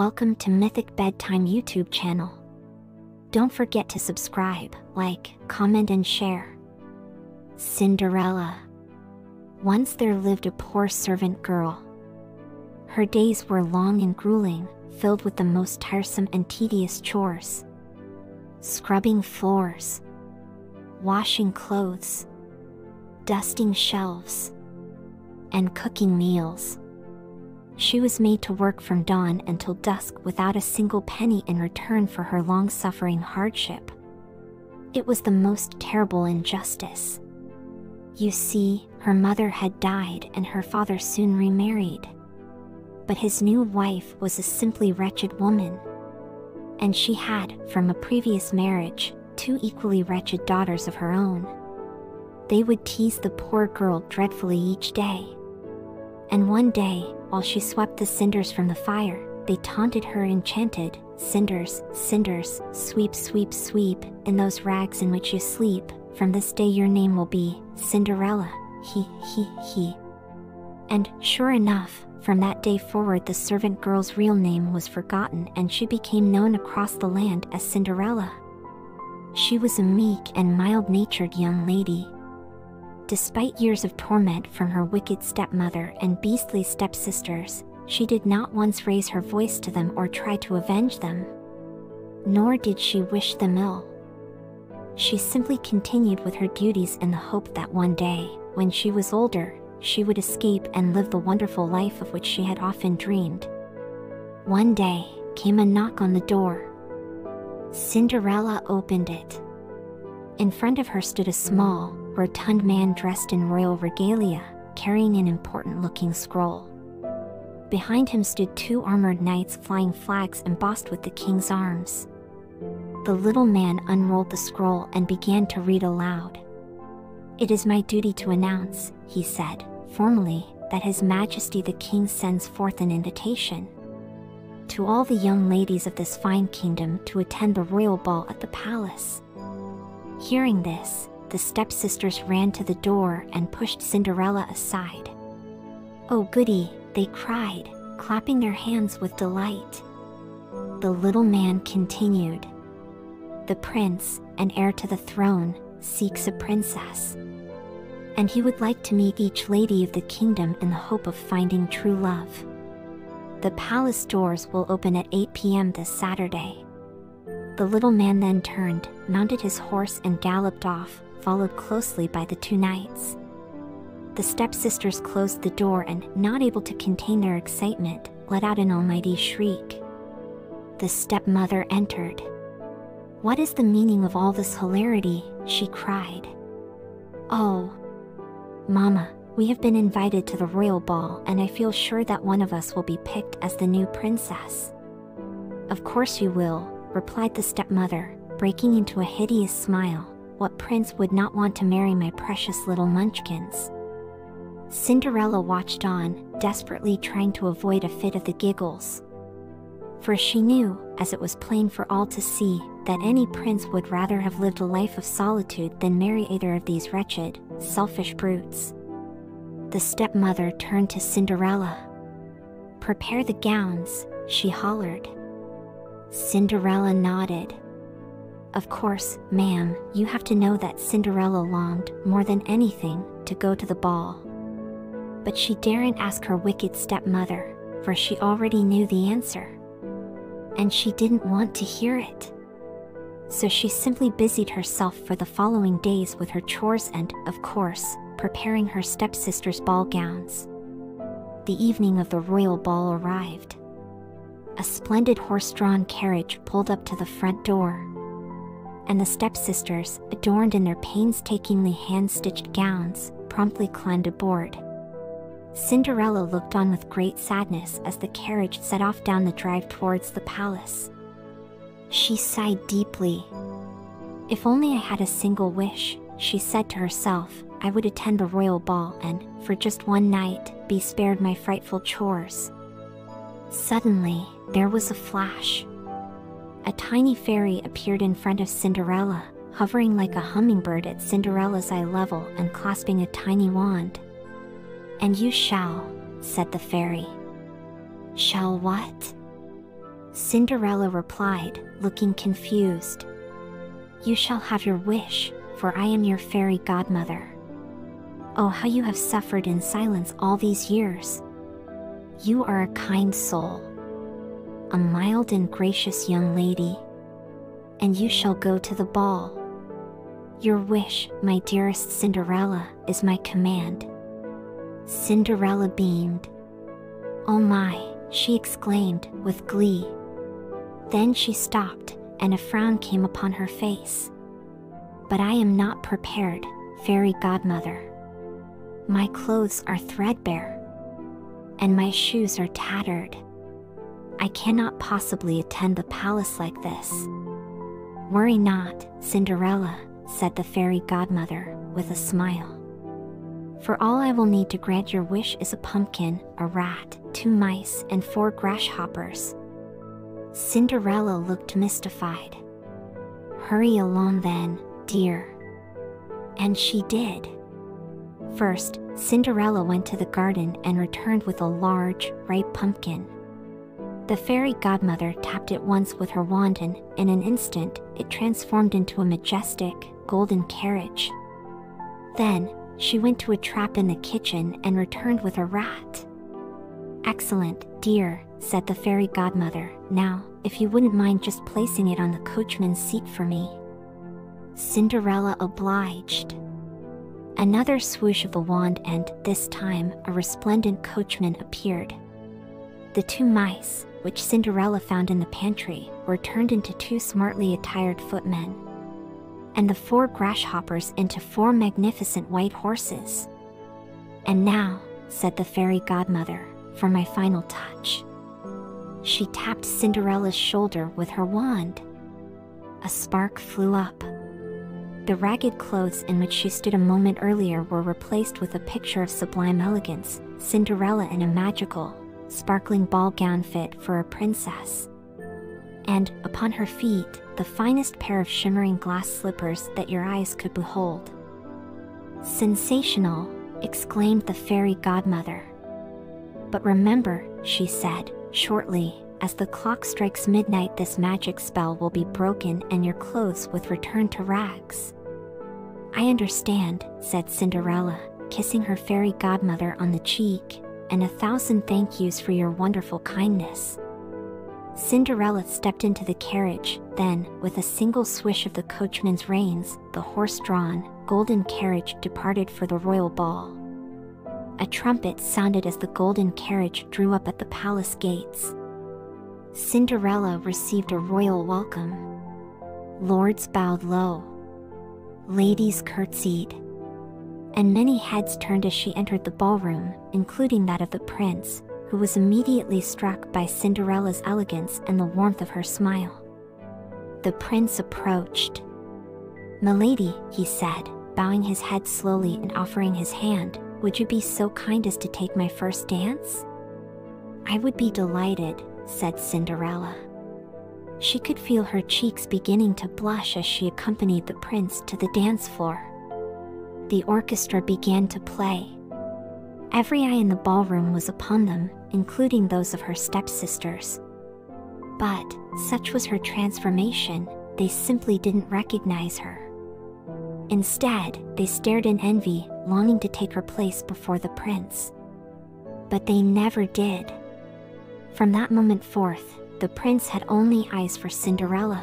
Welcome to Mythic Bedtime YouTube channel. Don't forget to subscribe, like, comment and share. Cinderella. Once there lived a poor servant girl. Her days were long and grueling, filled with the most tiresome and tedious chores. Scrubbing floors, washing clothes, dusting shelves, and cooking meals. She was made to work from dawn until dusk without a single penny in return for her long-suffering hardship. It was the most terrible injustice. You see, her mother had died and her father soon remarried. But his new wife was a simply wretched woman. And she had, from a previous marriage, 2 equally wretched daughters of her own. They would tease the poor girl dreadfully each day. And one day, while she swept the cinders from the fire, they taunted her enchanted, "Cinders, cinders, sweep, sweep, sweep, in those rags in which you sleep. From this day your name will be Cinderella, he. And, sure enough, from that day forward the servant girl's real name was forgotten and she became known across the land as Cinderella. She was a meek and mild-natured young lady. Despite years of torment from her wicked stepmother and beastly stepsisters, she did not once raise her voice to them or try to avenge them. Nor did she wish them ill. She simply continued with her duties in the hope that one day, when she was older, she would escape and live the wonderful life of which she had often dreamed. One day, came a knock on the door. Cinderella opened it. In front of her stood a small, rotund man dressed in royal regalia, carrying an important-looking scroll. Behind him stood 2 armored knights flying flags embossed with the king's arms. The little man unrolled the scroll and began to read aloud. "It is my duty to announce," he said, formally, "that His Majesty the King sends forth an invitation to all the young ladies of this fine kingdom to attend the royal ball at the palace." Hearing this, the stepsisters ran to the door and pushed Cinderella aside. "Oh goody," they cried, clapping their hands with delight. The little man continued. "The prince, and heir to the throne, seeks a princess. And he would like to meet each lady of the kingdom in the hope of finding true love. The palace doors will open at 8 p.m. this Saturday." The little man then turned, mounted his horse and galloped off, followed closely by the 2 knights. The stepsisters closed the door and, not able to contain their excitement, let out an almighty shriek. The stepmother entered. "What is the meaning of all this hilarity?" she cried. "Oh, Mama, we have been invited to the royal ball and I feel sure that one of us will be picked as the new princess." "Of course you will," replied the stepmother, breaking into a hideous smile. "What prince would not want to marry my precious little munchkins?" Cinderella watched on, desperately trying to avoid a fit of the giggles. For she knew, as it was plain for all to see, that any prince would rather have lived a life of solitude than marry either of these wretched, selfish brutes. The stepmother turned to Cinderella. "Prepare the gowns," she hollered. Cinderella nodded. "Of course, ma'am, you have to know that Cinderella longed, more than anything, to go to the ball. But she daren't ask her wicked stepmother, for she already knew the answer. And she didn't want to hear it. So she simply busied herself for the following days with her chores and, of course, preparing her stepsister's ball gowns. The evening of the royal ball arrived. A splendid horse-drawn carriage pulled up to the front door. And the stepsisters, adorned in their painstakingly hand-stitched gowns, promptly climbed aboard. Cinderella looked on with great sadness as the carriage set off down the drive towards the palace. She sighed deeply. "If only I had a single wish," she said to herself, "I would attend the royal ball and, for just one night, be spared my frightful chores." Suddenly, there was a flash. A tiny fairy appeared in front of Cinderella, hovering like a hummingbird at Cinderella's eye level and clasping a tiny wand. "And you shall," said the fairy. "Shall what?" Cinderella replied, looking confused. "You shall have your wish, for I am your fairy godmother. Oh, how you have suffered in silence all these years. You are a kind soul, a mild and gracious young lady, and you shall go to the ball. Your wish, my dearest Cinderella, is my command." Cinderella beamed. "Oh my," she exclaimed with glee. Then she stopped, and a frown came upon her face. "But I am not prepared, fairy godmother. My clothes are threadbare, and my shoes are tattered. I cannot possibly attend the palace like this." "Worry not, Cinderella," said the fairy godmother, with a smile. "For all I will need to grant your wish is a pumpkin, a rat, 2 mice, and 4 grasshoppers." Cinderella looked mystified. "Hurry along then, dear." And she did. First, Cinderella went to the garden and returned with a large, ripe pumpkin. The fairy godmother tapped it once with her wand and, in an instant, it transformed into a majestic, golden carriage. Then, she went to a trap in the kitchen and returned with a rat. "Excellent, dear," said the fairy godmother. "Now, if you wouldn't mind just placing it on the coachman's seat for me." Cinderella obliged. Another swoosh of the wand and, this time, a resplendent coachman appeared. The 2 mice, which Cinderella found in the pantry, were turned into 2 smartly attired footmen, and the 4 grasshoppers into 4 magnificent white horses. "And now," said the fairy godmother, "for my final touch." She tapped Cinderella's shoulder with her wand. A spark flew up. The ragged clothes in which she stood a moment earlier were replaced with a picture of sublime elegance, Cinderella in a magical, sparkling ball gown fit for a princess. And, upon her feet, the finest pair of shimmering glass slippers that your eyes could behold. "Sensational!" exclaimed the fairy godmother. "But remember," she said, "shortly, as the clock strikes midnight, this magic spell will be broken and your clothes will return to rags." "I understand," said Cinderella, kissing her fairy godmother on the cheek, "and 1,000 thank yous for your wonderful kindness." Cinderella stepped into the carriage, then, with a single swish of the coachman's reins, the horse-drawn, golden carriage departed for the royal ball. A trumpet sounded as the golden carriage drew up at the palace gates. Cinderella received a royal welcome. Lords bowed low. Ladies curtsied. And many heads turned as she entered the ballroom, including that of the prince, who was immediately struck by Cinderella's elegance and the warmth of her smile. The prince approached. "Milady," he said, bowing his head slowly and offering his hand, "would you be so kind as to take my first dance?" "I would be delighted," said Cinderella. She could feel her cheeks beginning to blush as she accompanied the prince to the dance floor. The orchestra began to play. Every eye in the ballroom was upon them, including those of her stepsisters. But, such was her transformation, they simply didn't recognize her. Instead, they stared in envy, longing to take her place before the prince. But they never did. From that moment forth, the prince had only eyes for Cinderella.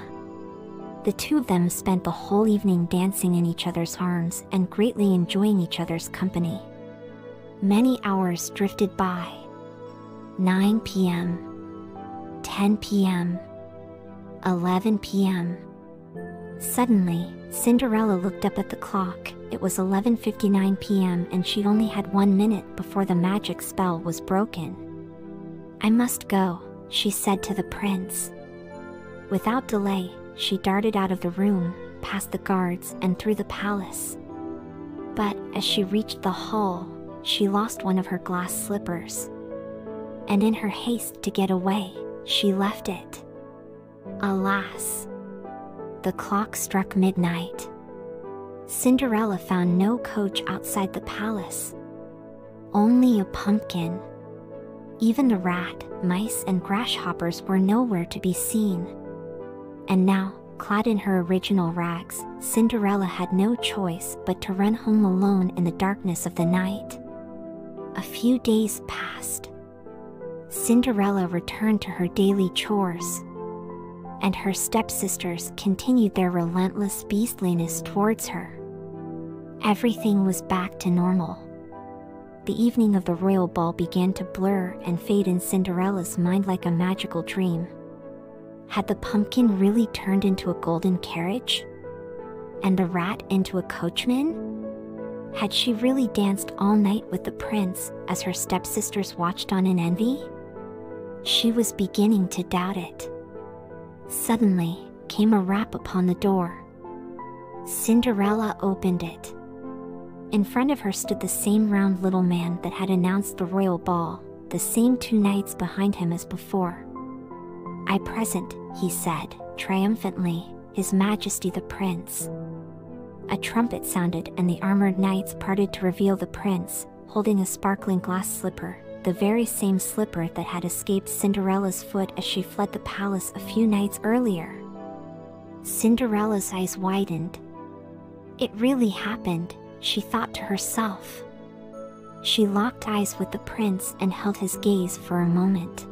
The 2 of them spent the whole evening dancing in each other's arms and greatly enjoying each other's company. Many hours drifted by. 9 p.m. 10 p.m. 11 p.m. Suddenly, Cinderella looked up at the clock. It was 11:59 p.m. and she only had 1 minute before the magic spell was broken. "I must go," she said to the prince. Without delay, she darted out of the room, past the guards, and through the palace. But as she reached the hall, she lost one of her glass slippers. And in her haste to get away, she left it. Alas! The clock struck midnight. Cinderella found no coach outside the palace. Only a pumpkin. Even the rat, mice, and grasshoppers were nowhere to be seen. And now, clad in her original rags, Cinderella had no choice but to run home alone in the darkness of the night. A few days passed. Cinderella returned to her daily chores, and her stepsisters continued their relentless beastliness towards her. Everything was back to normal. The evening of the royal ball began to blur and fade in Cinderella's mind like a magical dream. Had the pumpkin really turned into a golden carriage? And the rat into a coachman? Had she really danced all night with the prince as her stepsisters watched on in envy? She was beginning to doubt it. Suddenly, came a rap upon the door. Cinderella opened it. In front of her stood the same round little man that had announced the royal ball, the same 2 knights behind him as before. "I present," he said, triumphantly, "His Majesty the Prince." A trumpet sounded and the armored knights parted to reveal the prince, holding a sparkling glass slipper, the very same slipper that had escaped Cinderella's foot as she fled the palace a few nights earlier. Cinderella's eyes widened. It really happened, she thought to herself. She locked eyes with the prince and held his gaze for a moment.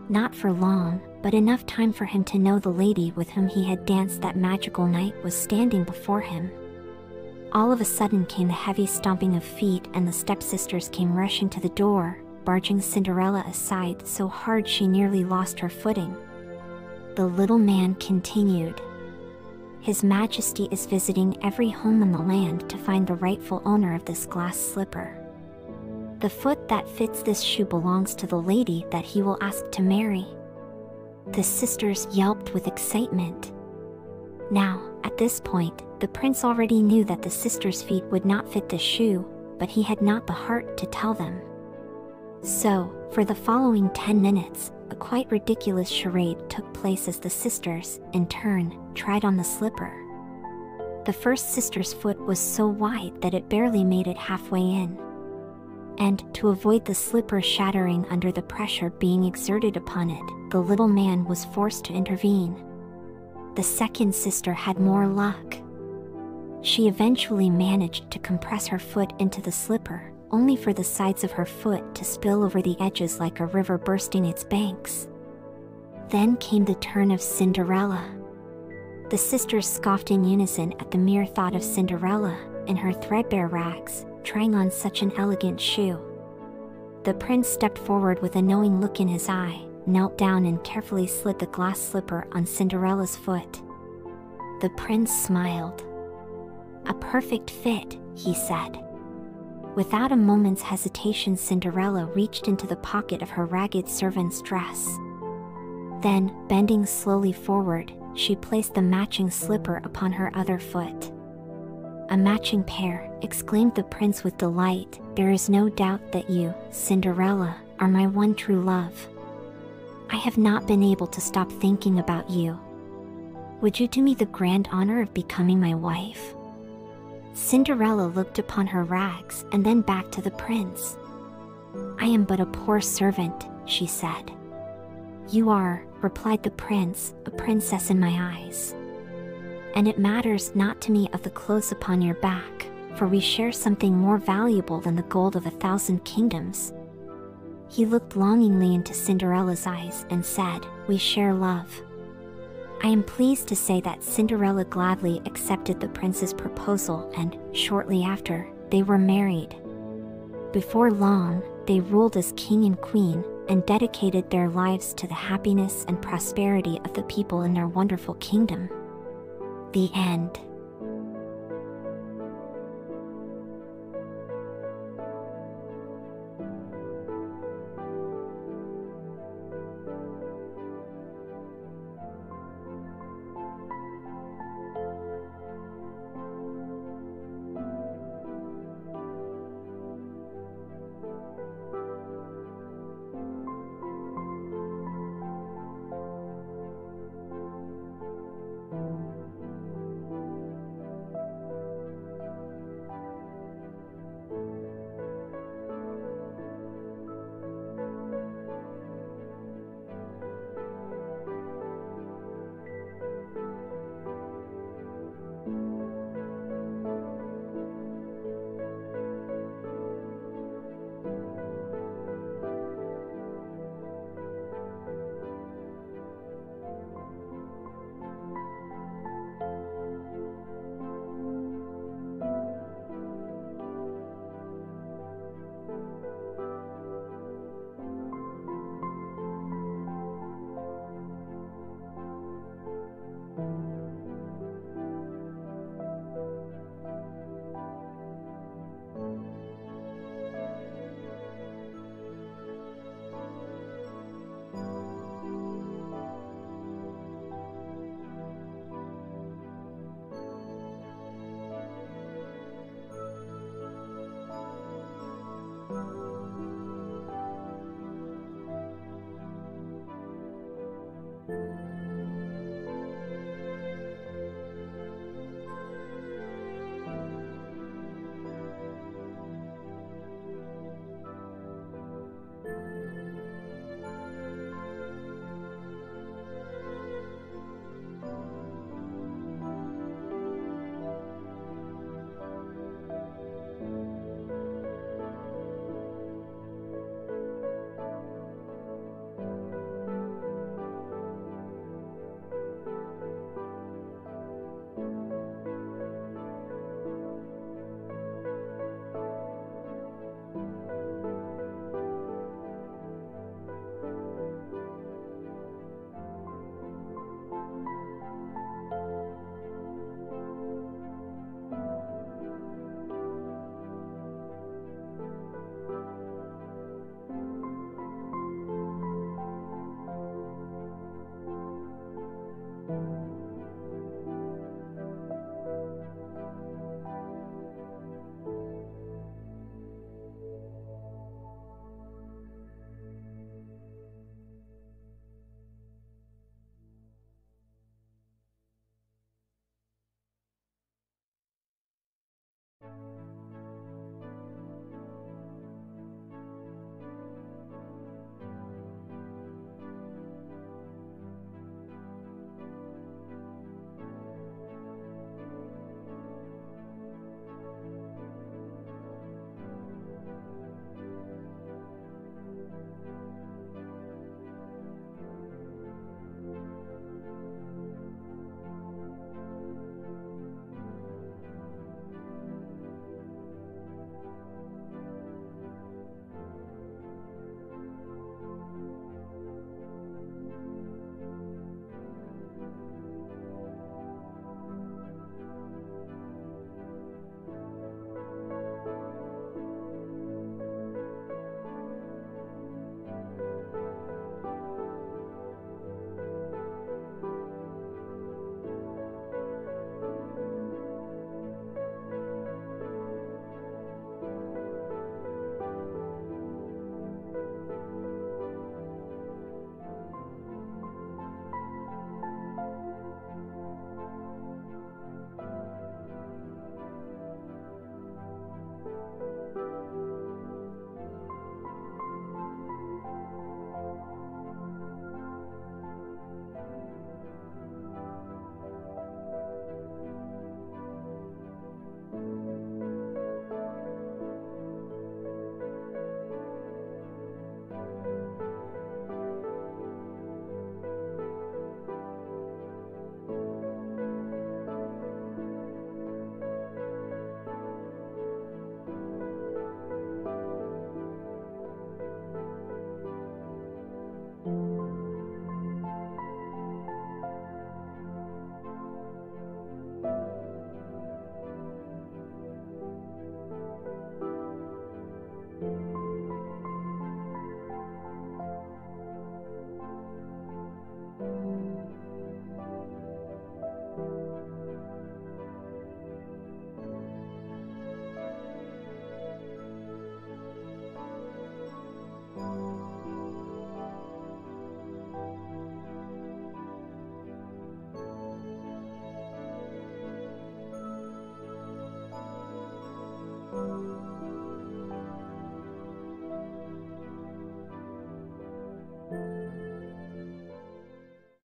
Not for long, but enough time for him to know the lady with whom he had danced that magical night was standing before him. All of a sudden came the heavy stomping of feet and the stepsisters came rushing to the door, barging Cinderella aside so hard she nearly lost her footing. The little man continued. "His Majesty is visiting every home in the land to find the rightful owner of this glass slipper. The foot that fits this shoe belongs to the lady that he will ask to marry." The sisters yelped with excitement. Now, at this point, the prince already knew that the sisters' feet would not fit the shoe, but he had not the heart to tell them. So, for the following 10 minutes, a quite ridiculous charade took place as the sisters, in turn, tried on the slipper. The first sister's foot was so wide that it barely made it halfway in. And, to avoid the slipper shattering under the pressure being exerted upon it, the little man was forced to intervene. The second sister had more luck. She eventually managed to compress her foot into the slipper, only for the sides of her foot to spill over the edges like a river bursting its banks. Then came the turn of Cinderella. The sisters scoffed in unison at the mere thought of Cinderella, in her threadbare rags, trying on such an elegant shoe. The prince stepped forward with a knowing look in his eye, knelt down and carefully slid the glass slipper on Cinderella's foot. The prince smiled. "A perfect fit," he said. Without a moment's hesitation, Cinderella reached into the pocket of her ragged servant's dress. Then, bending slowly forward, she placed the matching slipper upon her other foot. "A matching pair," exclaimed the prince with delight. "There is no doubt that you, Cinderella, are my one true love. I have not been able to stop thinking about you. Would you do me the grand honor of becoming my wife?" Cinderella looked upon her rags and then back to the prince. "I am but a poor servant," she said. "You are," replied the prince, "a princess in my eyes. And it matters not to me of the clothes upon your back, for we share something more valuable than the gold of 1,000 kingdoms." He looked longingly into Cinderella's eyes and said, "We share love." I am pleased to say that Cinderella gladly accepted the prince's proposal and, shortly after, they were married. Before long, they ruled as king and queen, and dedicated their lives to the happiness and prosperity of the people in their wonderful kingdom. The end.